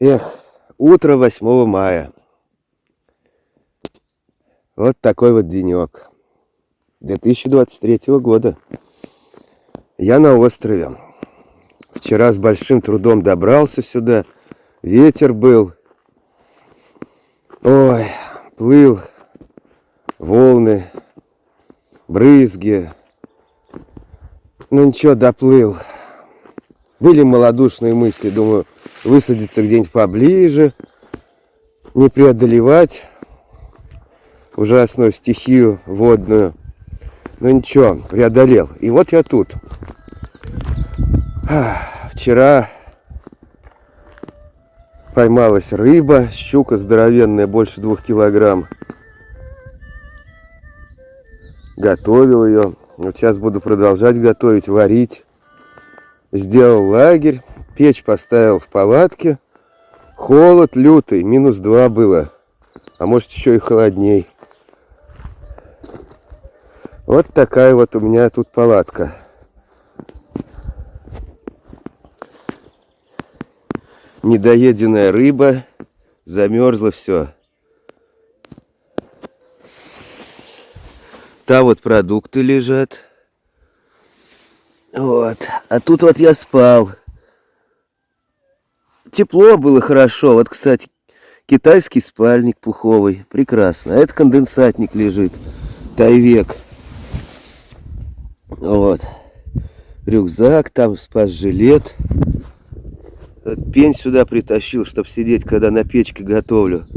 Эх, утро 8 мая. Вот такой вот денек. 2023 года. Я на острове. Вчера с большим трудом добрался сюда. Ветер был. Ой, плыл. Волны, брызги. Ну ничего, доплыл. Были малодушные мысли. Думаю, высадиться где-нибудь поближе. Не преодолевать ужасную стихию водную. Но ничего, преодолел. И вот я тут. Вчера поймалась рыба, щука здоровенная, больше 2 килограмм. Готовил ее. Вот сейчас буду продолжать готовить, варить. Сделал лагерь, печь поставил в палатке. Холод лютый, -2 было. А может еще и холодней. Вот такая вот у меня тут палатка. Недоеденная рыба. Замерзло все. Там вот продукты лежат. Вот. А тут вот я спал. Тепло было хорошо. Вот, кстати, китайский спальник пуховый. Прекрасно. А это конденсатник лежит. Тайвек. Вот. Рюкзак, там спас-жилет. Вот пень сюда притащил, чтобы сидеть, когда на печке готовлю.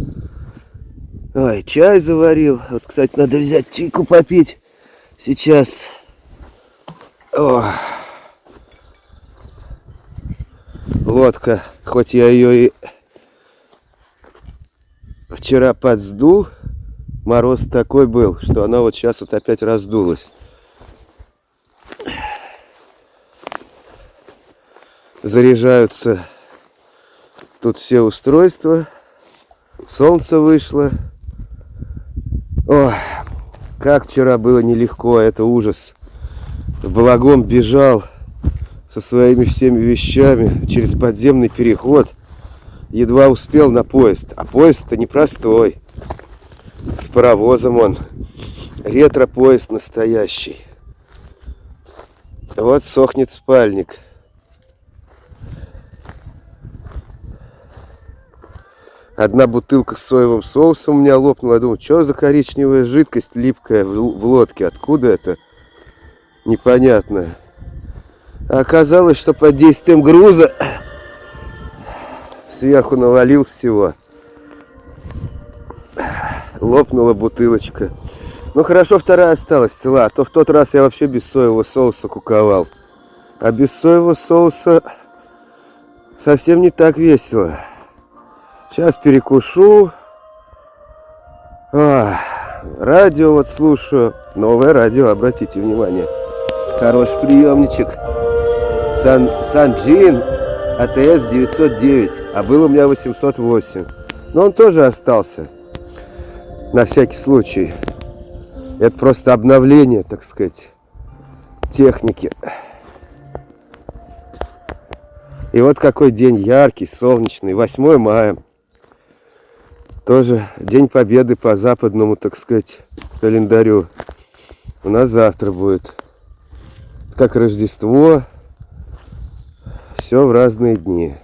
Ой, чай заварил. Вот, кстати, надо взять чайку попить. Сейчас. О. Лодка, хоть я ее и вчера подсдул, мороз такой был, что она вот сейчас вот опять раздулась. Заряжаются тут все устройства. Солнце вышло. Ой, как вчера было нелегко, это ужас. В Благом бежал со своими всеми вещами через подземный переход. Едва успел на поезд. А поезд-то непростой. С паровозом он. Ретро-поезд настоящий. Вот сохнет спальник. Одна бутылка с соевым соусом у меня лопнула. Я думаю, что за коричневая жидкость липкая в лодке? Откуда это? Непонятно. А оказалось, что под действием груза сверху навалил всего. Лопнула бутылочка. Ну хорошо, вторая осталась цела. А то в тот раз я вообще без соевого соуса куковал. А без соевого соуса совсем не так весело. Сейчас перекушу. Радио вот слушаю. Новое радио, обратите внимание. Хороший приемничек. Санджин АТС 909. А был у меня 808. Но он тоже остался. На всякий случай. Это просто обновление, так сказать, техники. И вот какой день яркий, солнечный. 8 мая. Тоже День Победы по западному, так сказать, календарю. У нас завтра будет. Как Рождество. Все в разные дни.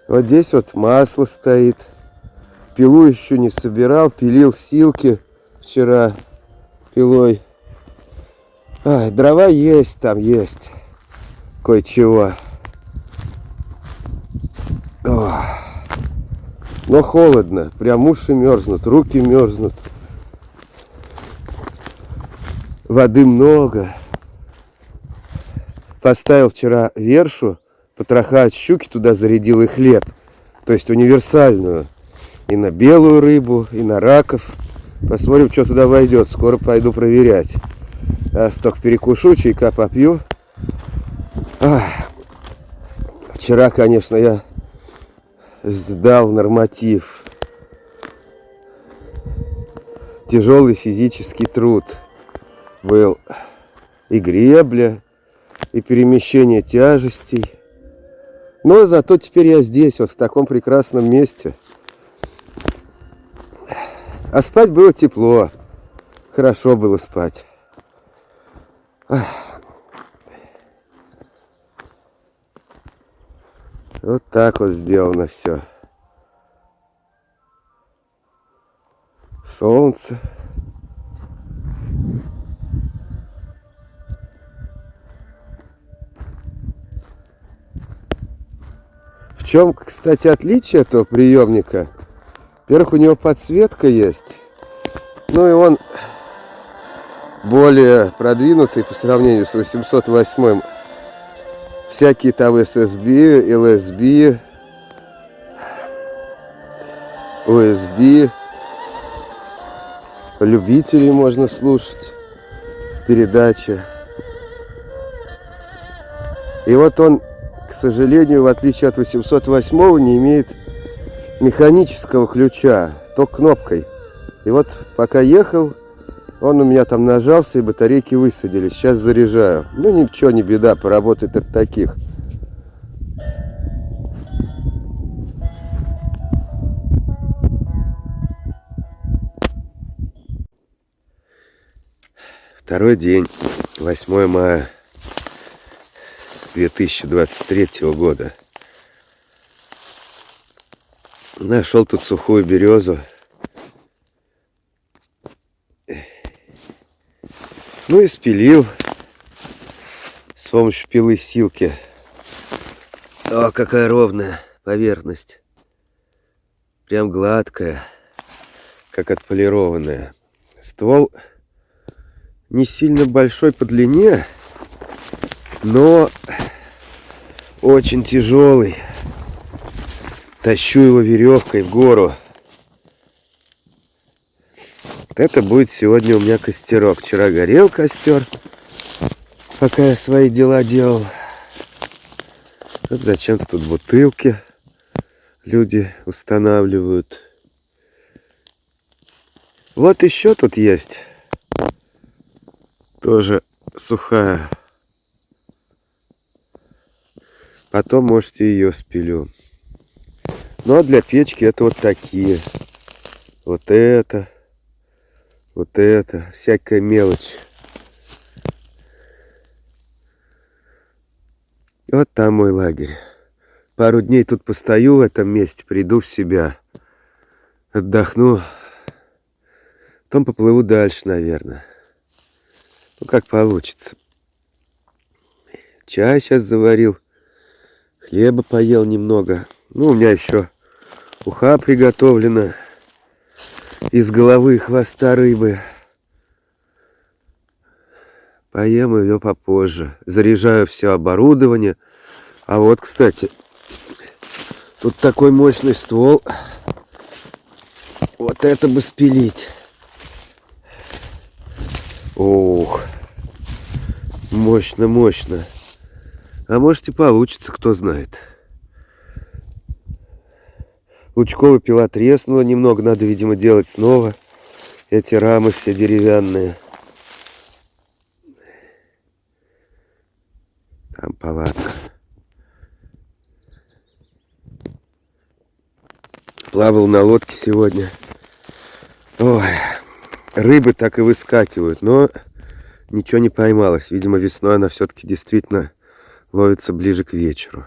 Вот здесь вот масло стоит. Пилу еще не собирал. Пилил силки вчера пилой. Дрова есть, там есть. Кое-чего. Но холодно. Прям уши мерзнут, руки мерзнут. Воды много. Поставил вчера вершу, потроха от щуки туда зарядил и хлеб. То есть универсальную. И на белую рыбу, и на раков. Посмотрим, что туда войдет. Скоро пойду проверять. А столько перекушу, чайка попью. Вчера, конечно, я сдал норматив. Тяжелый физический труд был. И гребля, и перемещение тяжестей. Но зато теперь я здесь, вот в таком прекрасном месте. А спать было тепло. Хорошо было спать. Вот так вот сделано все. Солнце. В чем, кстати, отличие этого приемника? Во-первых, у него подсветка есть. Ну и он более продвинутый по сравнению с 808-м. Всякие там SSB, LSB, USB. Любителей можно слушать. Передачи. И вот он, к сожалению, в отличие от 808-го, не имеет механического ключа, только кнопкой. И вот пока ехал, он у меня там нажался, и батарейки высадились. Сейчас заряжаю. Ну ничего, не беда, поработает от таких. Второй день, 8 мая 2023 года. Нашел тут сухую березу. Ну и спилил с помощью пилы-силки. О, какая ровная поверхность. Прям гладкая, как отполированная. Ствол не сильно большой по длине, но очень тяжелый. Тащу его веревкой в гору. Это будет сегодня у меня костерок. Вчера горел костер, пока я свои дела делал. Вот зачем-то тут бутылки люди устанавливают. Вот еще тут есть. Тоже сухая. Потом, можете, ее спилю. Ну а для печки это вот такие. Вот это. Вот это. Всякая мелочь. Вот там мой лагерь. Пару дней тут постою в этом месте, приду в себя. Отдохну. Потом поплыву дальше, наверное. Ну, как получится. Чай сейчас заварил. Хлеба поел немного. Ну, у меня еще уха приготовлена. Из головы и хвоста рыбы. Поем ее попозже. Заряжаю все оборудование. А вот, кстати, тут такой мощный ствол. Вот это бы спилить. Ох. Мощно, мощно. А может и получится, кто знает. Лучковая пила треснула немного. Надо, видимо, делать снова. Эти рамы все деревянные. Там палатка. Плавал на лодке сегодня. Ой, рыбы так и выскакивают, но ничего не поймалось. Видимо, весной она все-таки действительно ловится ближе к вечеру.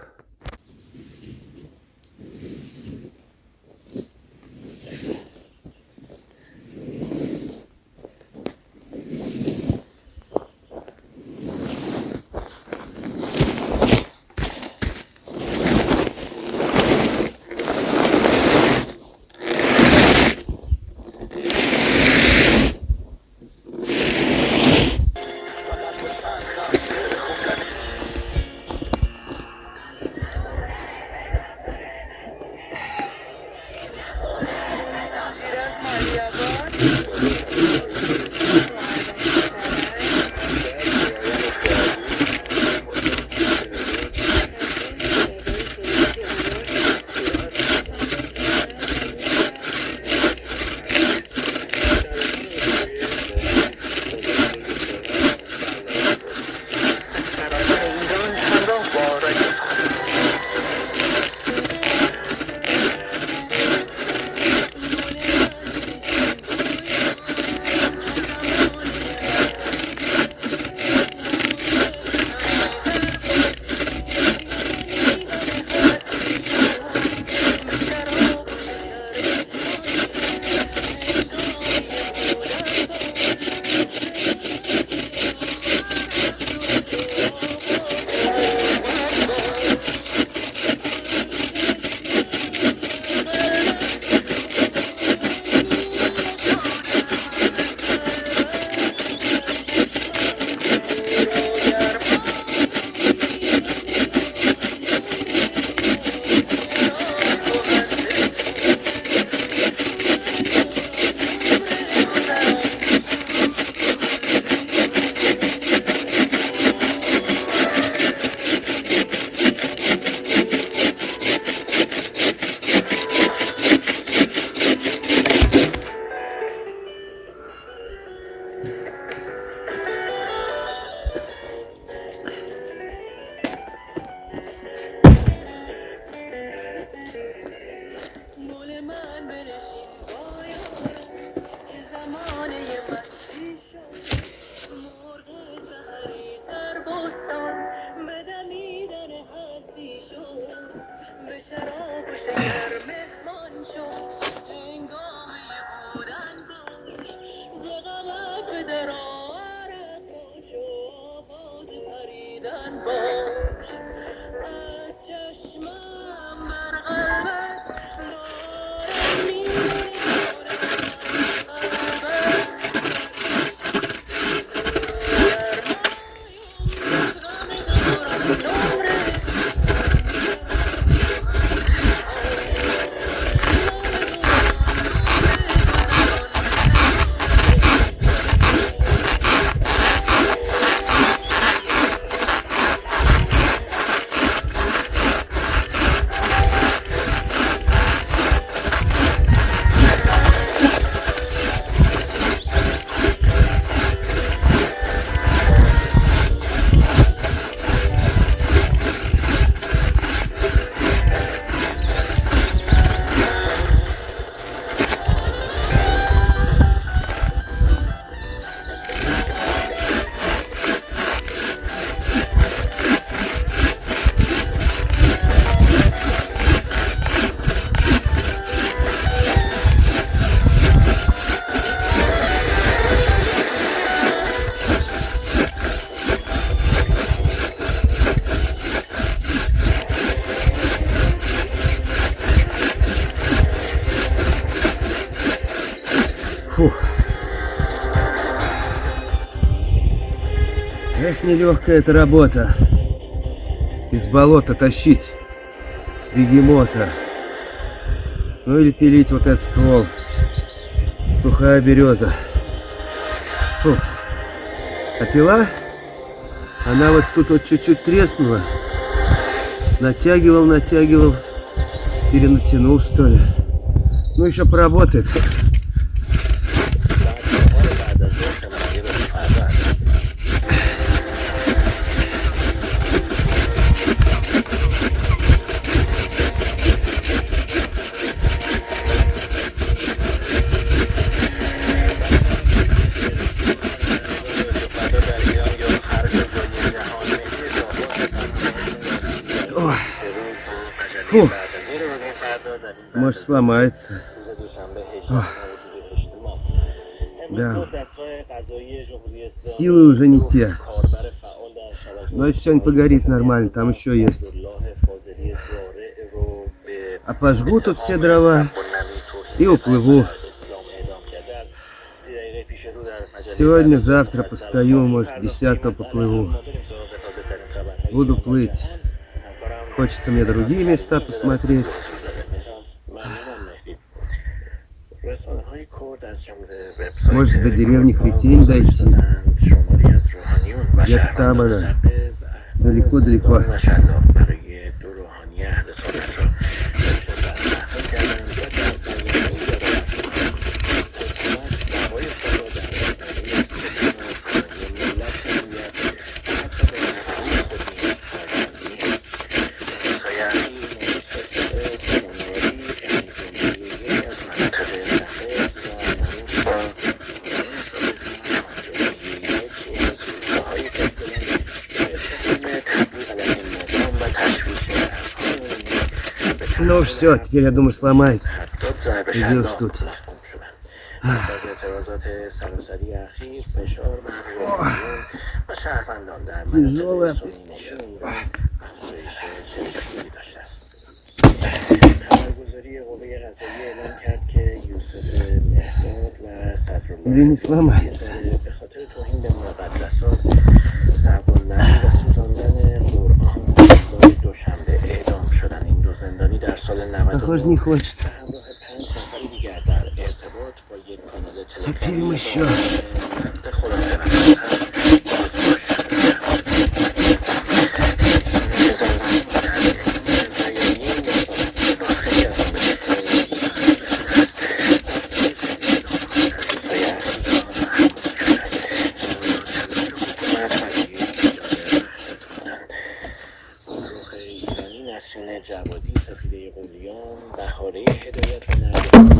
Фух. Эх, нелегкая эта работа. Из болота тащить бегемота. Ну или пилить вот этот ствол. Сухая береза. Фух. А пила, она вот тут вот чуть-чуть треснула. Натягивал, перенатянул, что ли. Ну еще поработает. Фух. Может сломается. Ох. Да. Силы уже не те. Но если сегодня погорит нормально, там еще есть. А пожгу тут все дрова и уплыву. Сегодня, завтра постою, может 10-го поплыву. Буду плыть. Хочется мне другие места посмотреть. Может до деревни Хретень дойти. Где-то там она. Далеко-далеко. Ну все, теперь, я думаю, сломается. Иди уж тут. Тяжелая. Или не сломается. Похоже, не хочет. Попилим еще.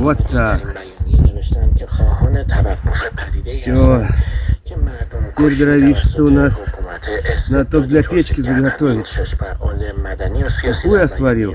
Вот так. Все. Теперь дровишек-то у нас Надо тоже для печки заготовить. Какую я сварил?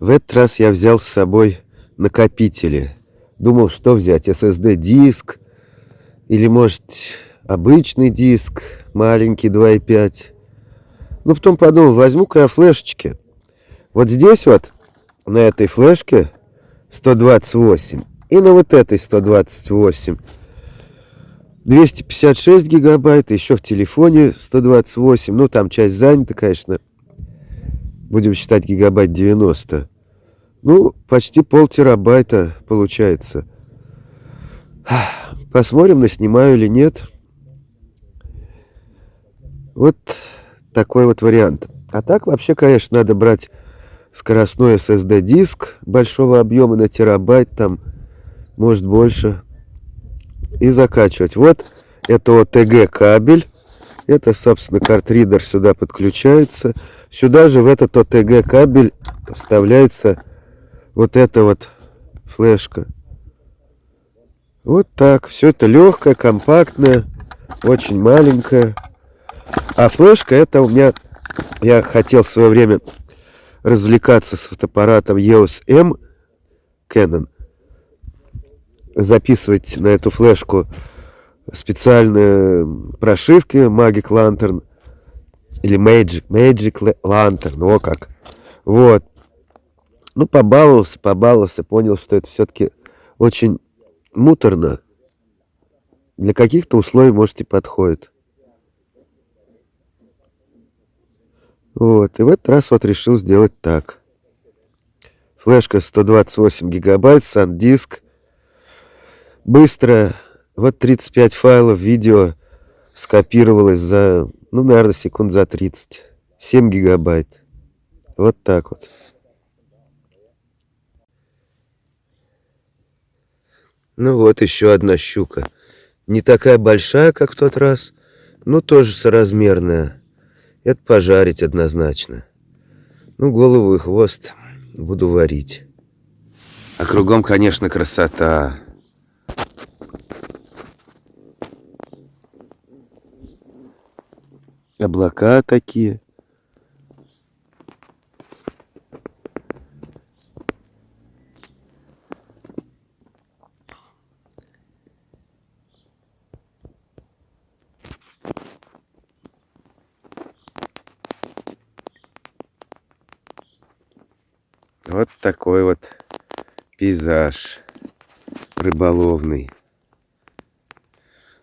В этот раз я взял с собой накопители. Думал, что взять, SSD-диск или, может, обычный диск, маленький 2,5. Ну, потом подумал, возьму-ка я флешечки. Вот здесь вот, на этой флешке 128, и на вот этой 128. 256 гигабайт, еще в телефоне 128. Ну, там часть занята, конечно. Будем считать гигабайт 90. Ну, почти полтерабайта получается. Посмотрим, наснимаю или нет. Вот такой вот вариант. А так, вообще, конечно, надо брать скоростной SSD-диск большого объема на терабайт, там, может, больше. И закачивать. Вот это OTG кабель. Это, собственно, картридер сюда подключается. Сюда же в этот OTG кабель вставляется вот эта вот флешка. Вот так. Все это легкое, компактное, очень маленькое. А флешка это у меня... Я хотел в свое время развлекаться с фотоаппаратом EOS M Canon. Записывать на эту флешку специальные прошивки Magic Lantern или Magic Lantern, о как. Вот. Ну, побаловался, понял, что это все-таки очень муторно. Для каких-то условий, может, и подходит. Вот, и в этот раз вот решил сделать так. Флешка 128 гигабайт, SanDisk. Быстро, вот 35 файлов видео скопировалось за, ну, наверное, секунд за 30. 7 гигабайт. Вот так вот. Ну вот еще одна щука. Не такая большая, как в тот раз, но тоже соразмерная. Это пожарить однозначно. Ну, голову и хвост буду варить. А кругом, конечно, красота. Облака такие. Вот такой вот пейзаж рыболовный.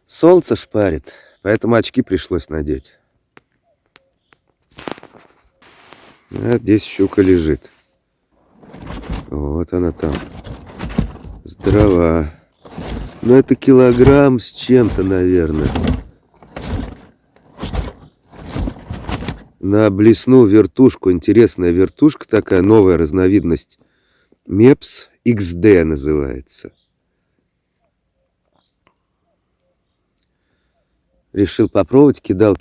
Солнце шпарит, поэтому очки пришлось надеть. А здесь щука лежит. Вот она там. Здорова. Ну, это килограмм с чем-то, наверное. На блесну вертушку. Интересная вертушка такая, новая разновидность. Mepps XD называется. Решил попробовать, кидал.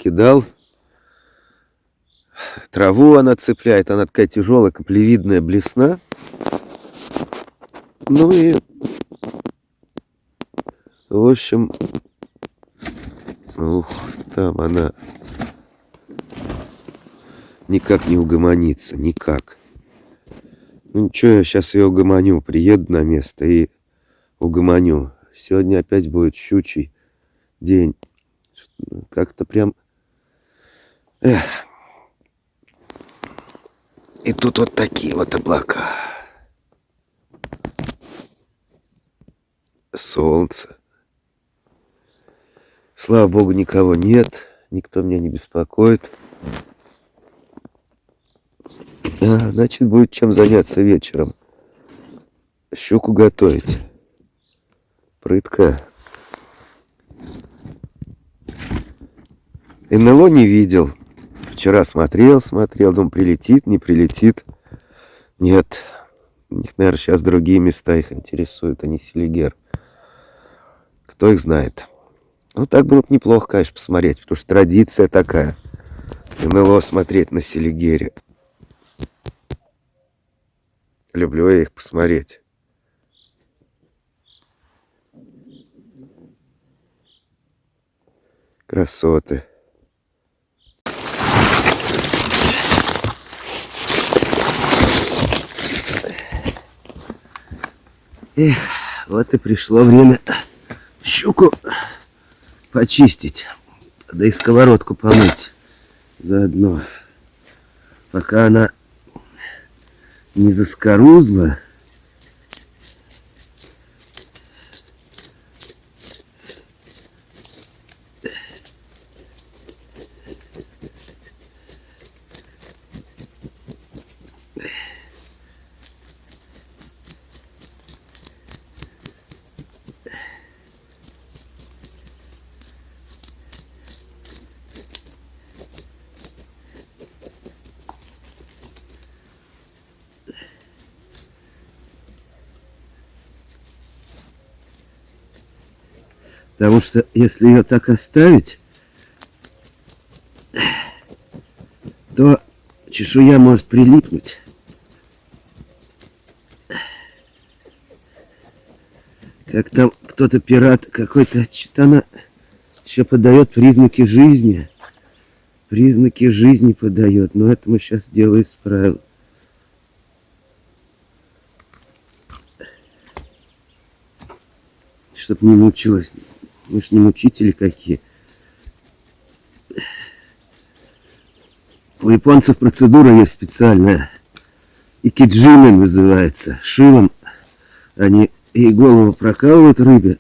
Траву она цепляет, она такая тяжелая, каплевидная блесна. Ну и, в общем, ух, там она никак не угомонится, никак. Ну ничего, я сейчас ее угомоню, приеду на место и угомоню. Сегодня опять будет щучий день. Как-то прям... Эх. И тут вот такие вот облака. Солнце. Слава богу, никого нет. Никто меня не беспокоит. Значит, будет чем заняться вечером. Щуку готовить. Прытка. НЛО не видел. Вчера смотрел, думаю, прилетит, не прилетит. Нет. У них, наверное, сейчас другие места их интересуют, а не Селигер. Кто их знает. Ну, так было бы неплохо, конечно, посмотреть, потому что традиция такая. НЛО смотреть на Селигере. Люблю я их посмотреть. Красоты. Эх, вот и пришло время щуку почистить, да и сковородку помыть заодно. Пока она не заскорузла. Потому что если ее так оставить, то чешуя может прилипнуть. Как там кто-то пират какой-то, что-то она еще подает признаки жизни. Признаки жизни подает. Но это мы сейчас дело исправим. Чтоб не мучилась. Мы ж не мучители какие. У японцев процедура есть специальная. Икиджиме называется. Шилом они ей голову прокалывают рыбе,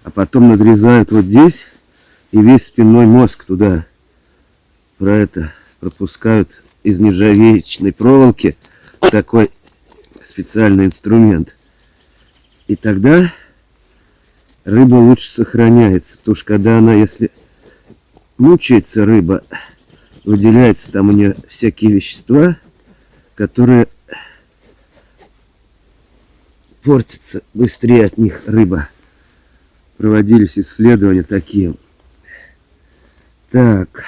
а потом надрезают вот здесь и весь спинной мозг туда пропускают из нержавеечной проволоки такой специальный инструмент. И тогда рыба лучше сохраняется, потому что когда она, если мучается рыба, выделяется там у нее всякие вещества, которые портится быстрее от них рыба. Проводились исследования такие. Так,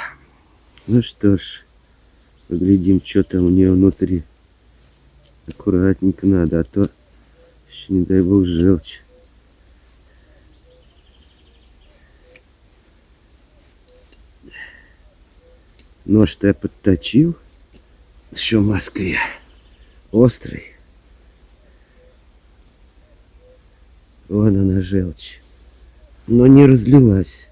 ну что ж, поглядим, что там у нее внутри. Аккуратненько надо, а то еще, не дай бог, желчь. Нож-то я подточил. Еще в Москве. Острый. Вон она, желчь. Но не разлилась.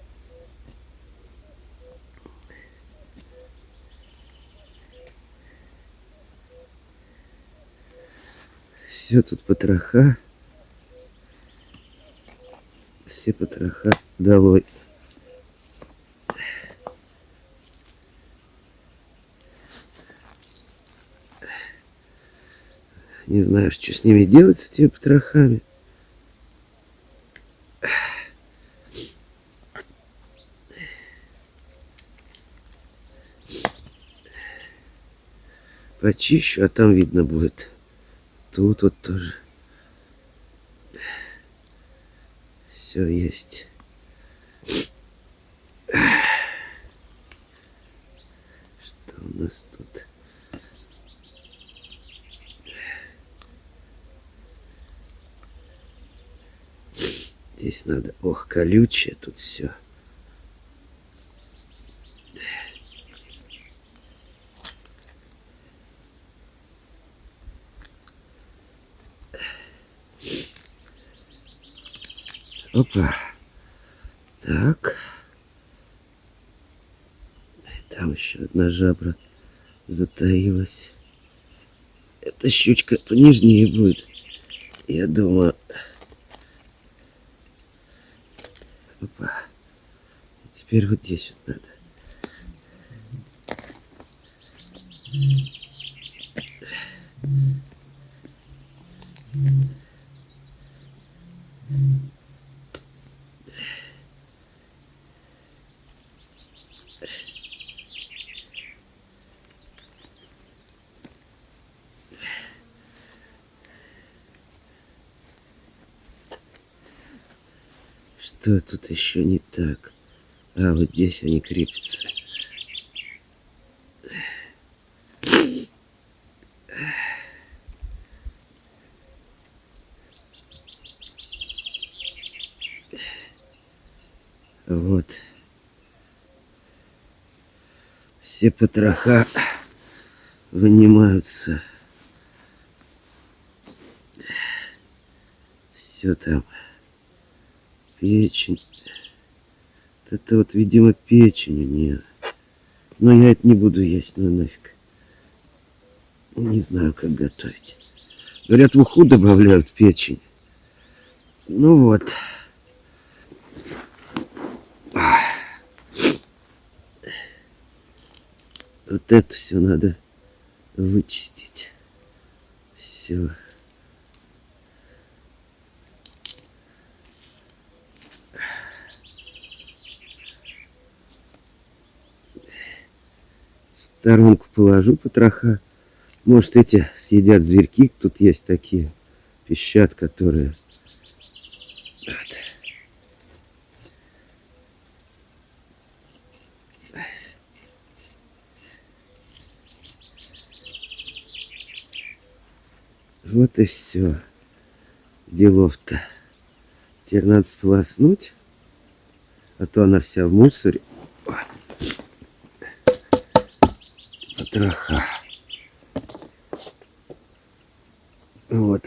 Все тут потроха. Все потроха долой. Не знаю, что с ними делать, с этими потрохами. Почищу, а там видно будет. Тут вот тоже. Все есть. Что у нас тут? Здесь надо... Ох, колючее тут все. Опа. Так. Там еще одна жабра затаилась. Эта щучка понежнее будет, я думаю. Опа. И теперь вот здесь вот надо. Что тут еще не так? А, вот здесь они крепятся. Вот. Все потроха вынимаются. все там. Печень. Это вот, видимо, печень у нее. Но я это не буду есть, ну нафиг. Не знаю, как готовить. Говорят, в уху добавляют печень. Ну вот. Вот это все надо вычистить. Все. В сторонку положу потроха. Может, эти съедят зверьки. Тут есть такие пищат, которые... Вот. Вот и все. Делов-то. Теперь надо сполоснуть. А то она вся в мусоре. Ой. Потроха. Вот.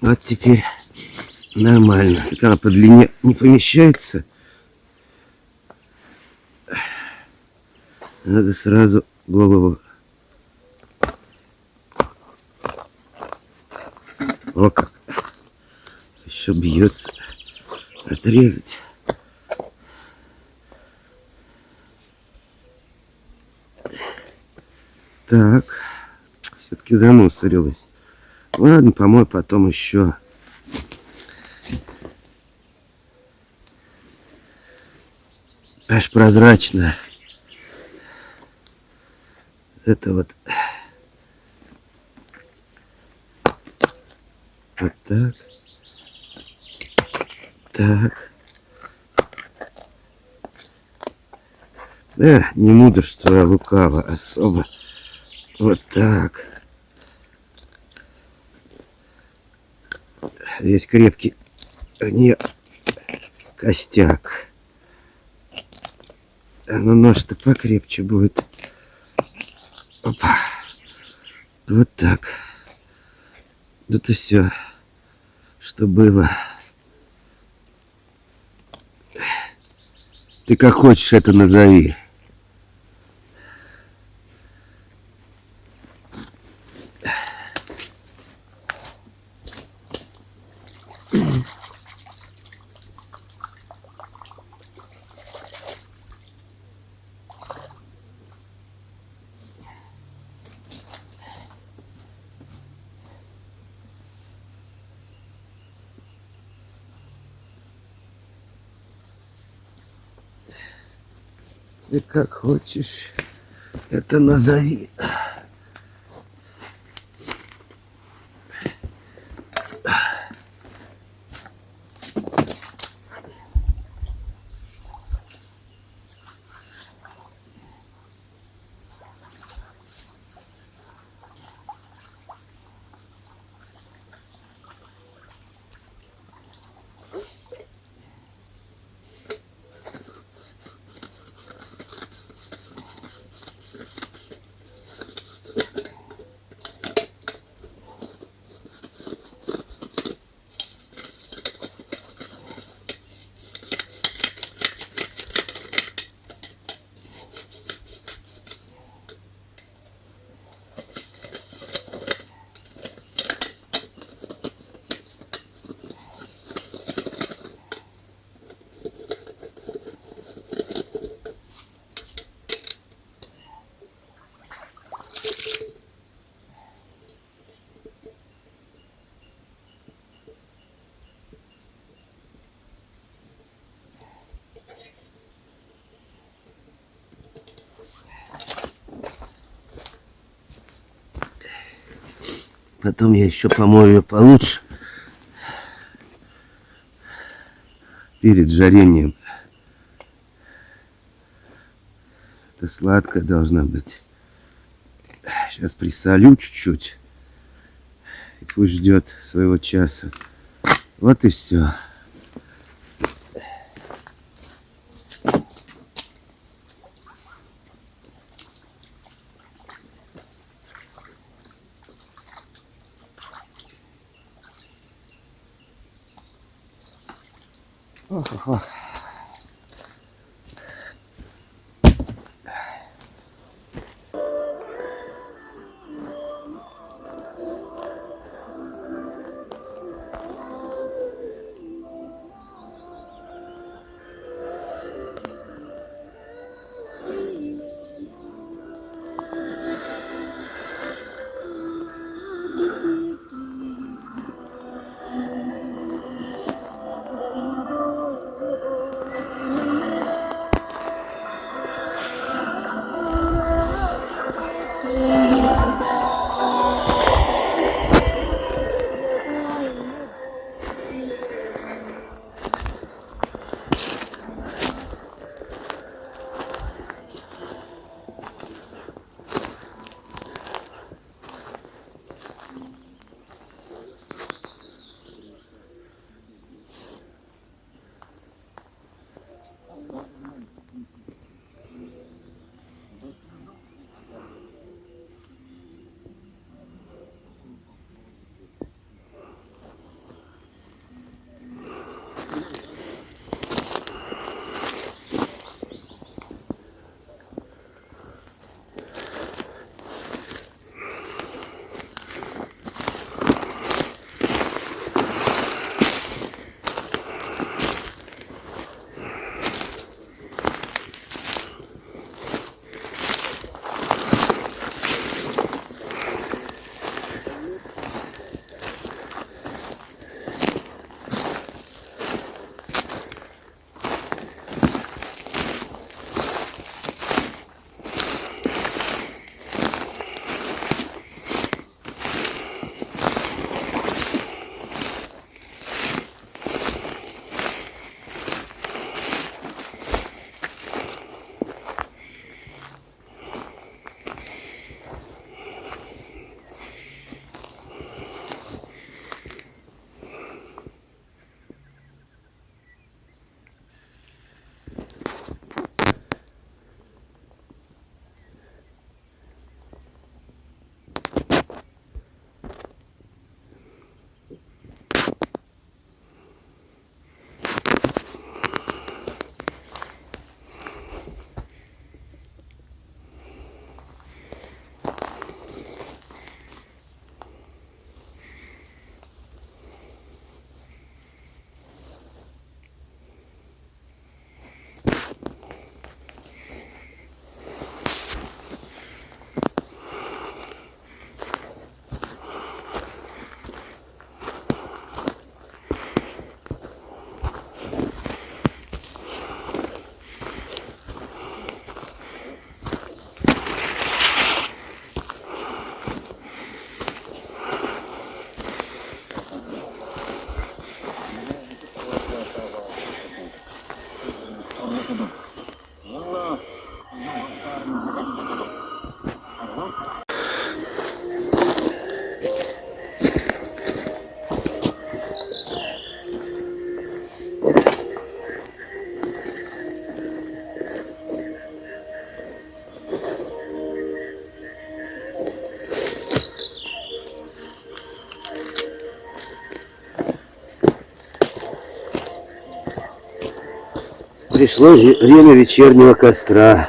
Вот теперь нормально. Так она по длине не помещается. Надо сразу голову. О как. Еще бьется. Отрезать. Так. Все-таки замусорилась. Ладно, помой потом еще. Аж прозрачно. Это вот. Вот так. Так. Да, не мудрствуя лукаво, особо. Вот так. Здесь крепкий не костяк. Но нож-то покрепче будет. Опа. Вот так. Вот и все, что было. Ты как хочешь это назови. Ты как хочешь это назови. Потом я еще помою ее получше. Перед жарением. Это сладкая должна быть. Сейчас присолю чуть-чуть. И пусть ждет своего часа. Вот и все. Ох. Пришло время вечернего костра.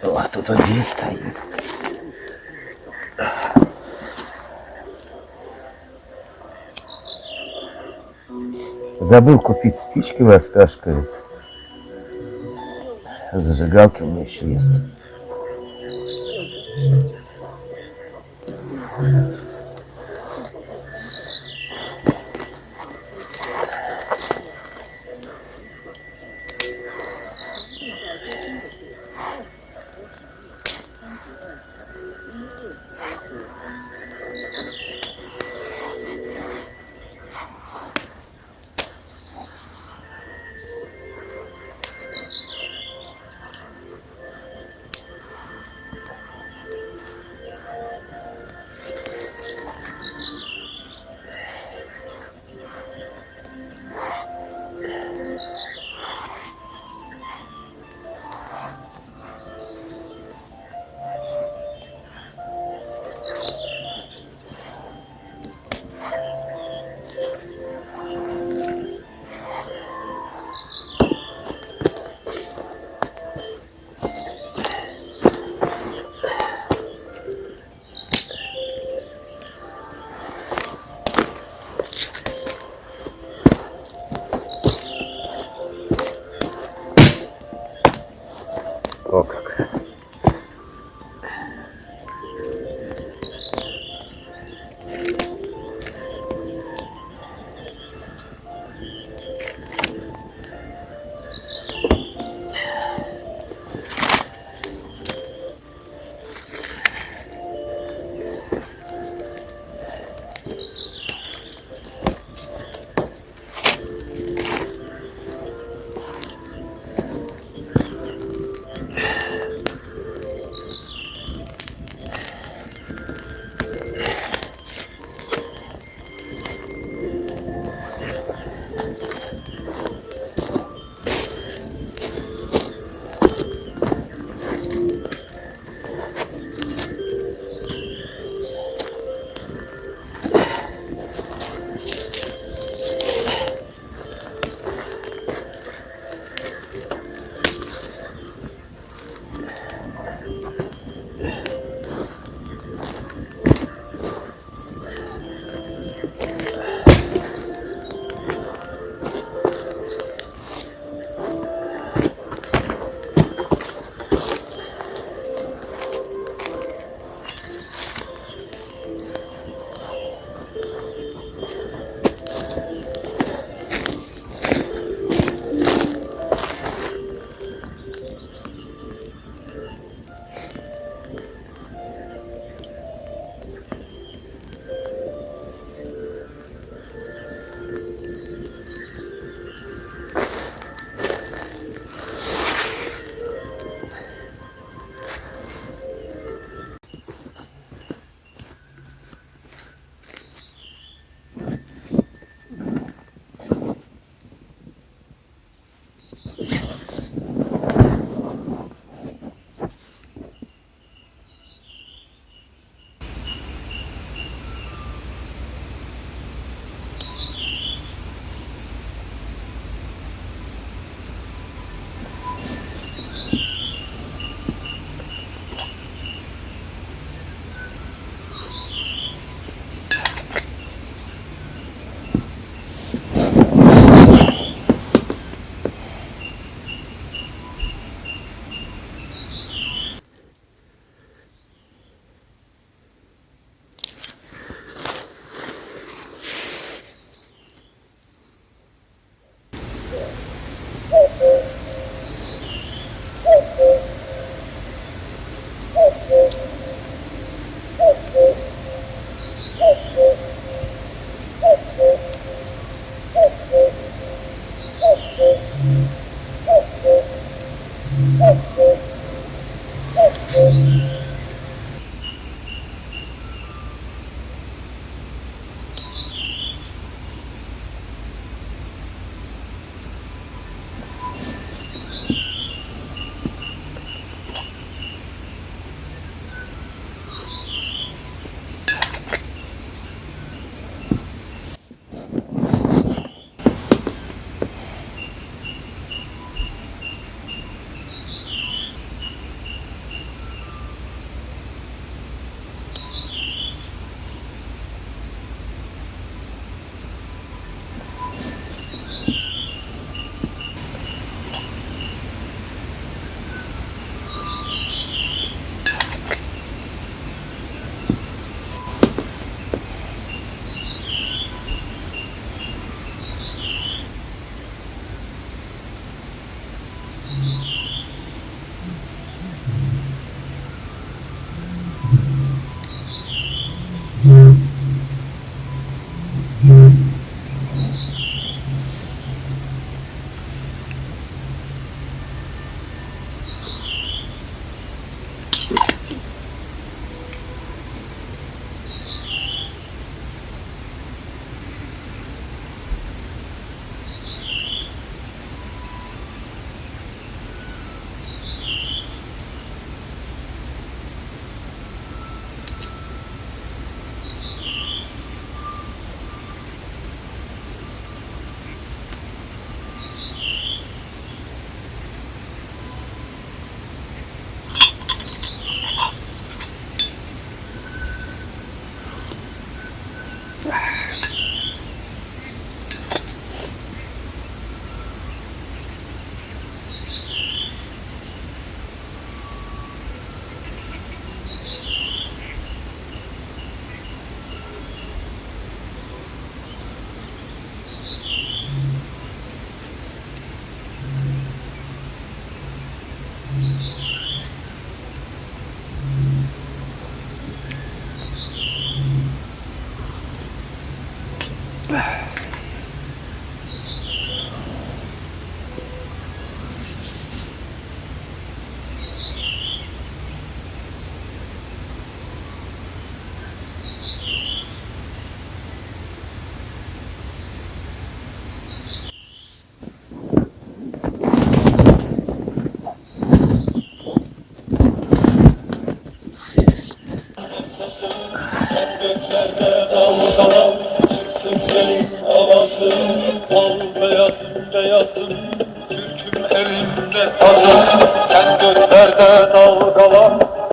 О, тут вот место есть. Забыл купить спички в Зажигалки у меня еще есть.